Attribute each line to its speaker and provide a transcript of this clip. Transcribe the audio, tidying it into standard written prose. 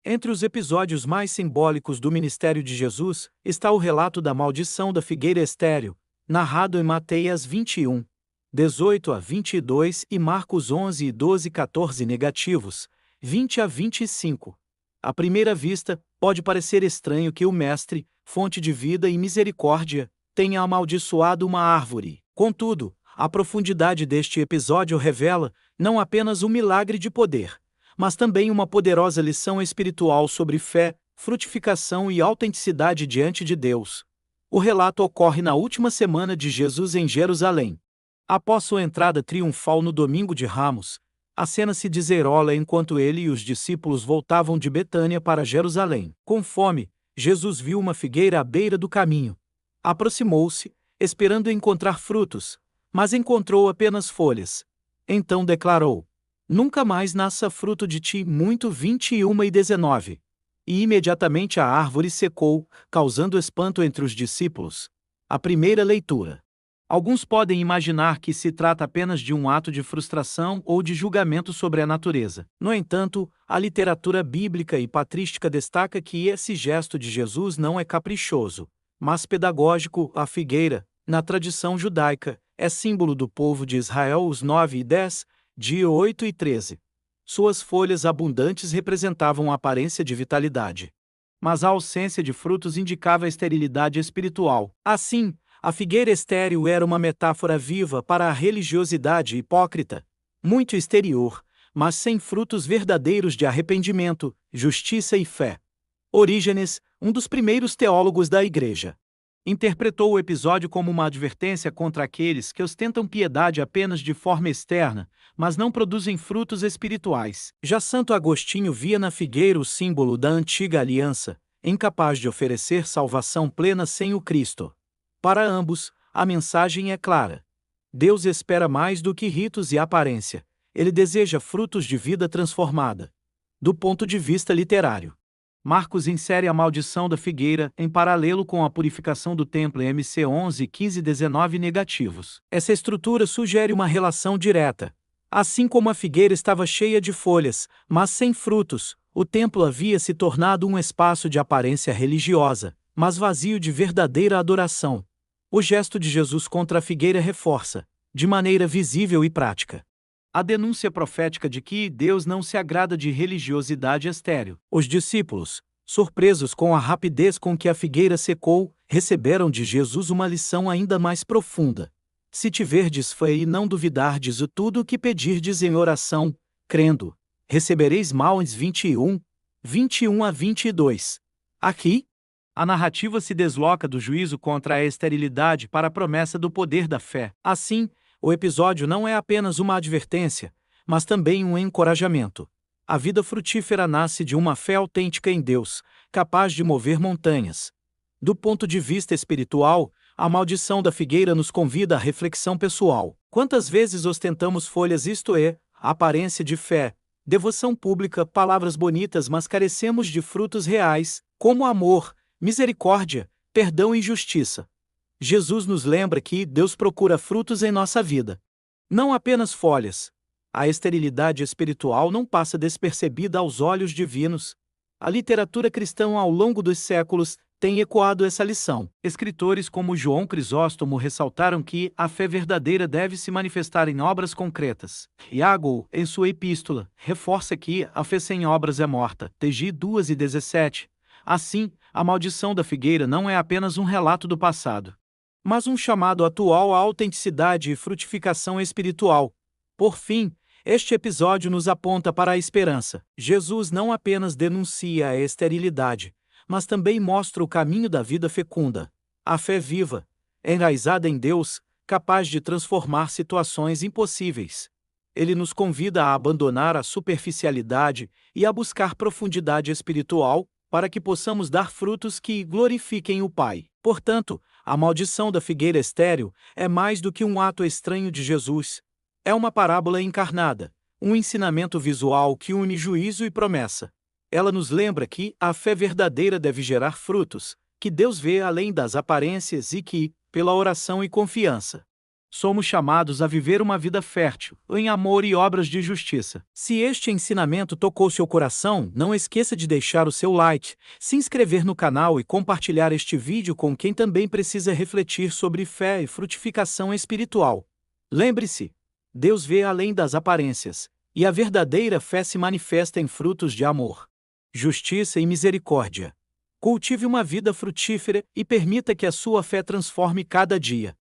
Speaker 1: Entre os episódios mais simbólicos do ministério de Jesus, está o relato da maldição da figueira estéril, narrado em Mateus 21, 18 a 22 e Marcos 11 e 12, 14 negativos, 20 a 25. À primeira vista, pode parecer estranho que o Mestre, fonte de vida e misericórdia, tenha amaldiçoado uma árvore. Contudo, a profundidade deste episódio revela não apenas um milagre de poder, mas também uma poderosa lição espiritual sobre fé, frutificação e autenticidade diante de Deus. O relato ocorre na última semana de Jesus em Jerusalém. Após sua entrada triunfal no Domingo de Ramos, a cena se desenrola enquanto ele e os discípulos voltavam de Betânia para Jerusalém. Com fome, Jesus viu uma figueira à beira do caminho. Aproximou-se, esperando encontrar frutos, mas encontrou apenas folhas. Então declarou: "Nunca mais nasça fruto de ti", muito 21 e 19. E imediatamente a árvore secou, causando espanto entre os discípulos. A primeira leitura. Alguns podem imaginar que se trata apenas de um ato de frustração ou de julgamento sobre a natureza. No entanto, a literatura bíblica e patrística destaca que esse gesto de Jesus não é caprichoso, mas pedagógico. A figueira, na tradição judaica, é símbolo do povo de Israel. Os 9 e 10, de 8 e 13. Suas folhas abundantes representavam a aparência de vitalidade. Mas a ausência de frutos indicava a esterilidade espiritual. Assim, a figueira estéril era uma metáfora viva para a religiosidade hipócrita, muito exterior, mas sem frutos verdadeiros de arrependimento, justiça e fé. Orígenes, um dos primeiros teólogos da Igreja, interpretou o episódio como uma advertência contra aqueles que ostentam piedade apenas de forma externa, mas não produzem frutos espirituais. Já Santo Agostinho via na figueira o símbolo da antiga aliança, incapaz de oferecer salvação plena sem o Cristo. Para ambos, a mensagem é clara. Deus espera mais do que ritos e aparência. Ele deseja frutos de vida transformada. Do ponto de vista literário, Marcos insere a maldição da figueira em paralelo com a purificação do templo em MC 11, 15 e 19 negativos. Essa estrutura sugere uma relação direta. Assim como a figueira estava cheia de folhas, mas sem frutos, o templo havia se tornado um espaço de aparência religiosa, mas vazio de verdadeira adoração. O gesto de Jesus contra a figueira reforça, de maneira visível e prática, a denúncia profética de que Deus não se agrada de religiosidade estéril. Os discípulos, surpresos com a rapidez com que a figueira secou, receberam de Jesus uma lição ainda mais profunda. Se tiverdes fé e não duvidardes de tudo o que pedirdes em oração, crendo, recebereis. Marcos 21, 21 a 22. Aqui, a narrativa se desloca do juízo contra a esterilidade para a promessa do poder da fé. Assim, o episódio não é apenas uma advertência, mas também um encorajamento. A vida frutífera nasce de uma fé autêntica em Deus, capaz de mover montanhas. Do ponto de vista espiritual, a maldição da figueira nos convida à reflexão pessoal. Quantas vezes ostentamos folhas, isto é, a aparência de fé, devoção pública, palavras bonitas, mas carecemos de frutos reais, como amor, misericórdia, perdão e justiça? Jesus nos lembra que Deus procura frutos em nossa vida, não apenas folhas. A esterilidade espiritual não passa despercebida aos olhos divinos. A literatura cristã ao longo dos séculos tem ecoado essa lição. Escritores como João Crisóstomo ressaltaram que a fé verdadeira deve se manifestar em obras concretas. Iago, em sua epístola, reforça que a fé sem obras é morta. TG 2 e 17. Assim, a maldição da figueira não é apenas um relato do passado, mas um chamado atual à autenticidade e frutificação espiritual. Por fim, este episódio nos aponta para a esperança. Jesus não apenas denuncia a esterilidade, mas também mostra o caminho da vida fecunda. A fé viva, enraizada em Deus, capaz de transformar situações impossíveis. Ele nos convida a abandonar a superficialidade e a buscar profundidade espiritual, para que possamos dar frutos que glorifiquem o Pai. Portanto, a maldição da figueira estéril é mais do que um ato estranho de Jesus. É uma parábola encarnada, um ensinamento visual que une juízo e promessa. Ela nos lembra que a fé verdadeira deve gerar frutos, que Deus vê além das aparências e que, pela oração e confiança, Somos chamados a viver uma vida fértil, em amor e obras de justiça. Se este ensinamento tocou seu coração, não esqueça de deixar o seu like, se inscrever no canal e compartilhar este vídeo com quem também precisa refletir sobre fé e frutificação espiritual. Lembre-se, Deus vê além das aparências, e a verdadeira fé se manifesta em frutos de amor, justiça e misericórdia. Cultive uma vida frutífera e permita que a sua fé transforme cada dia.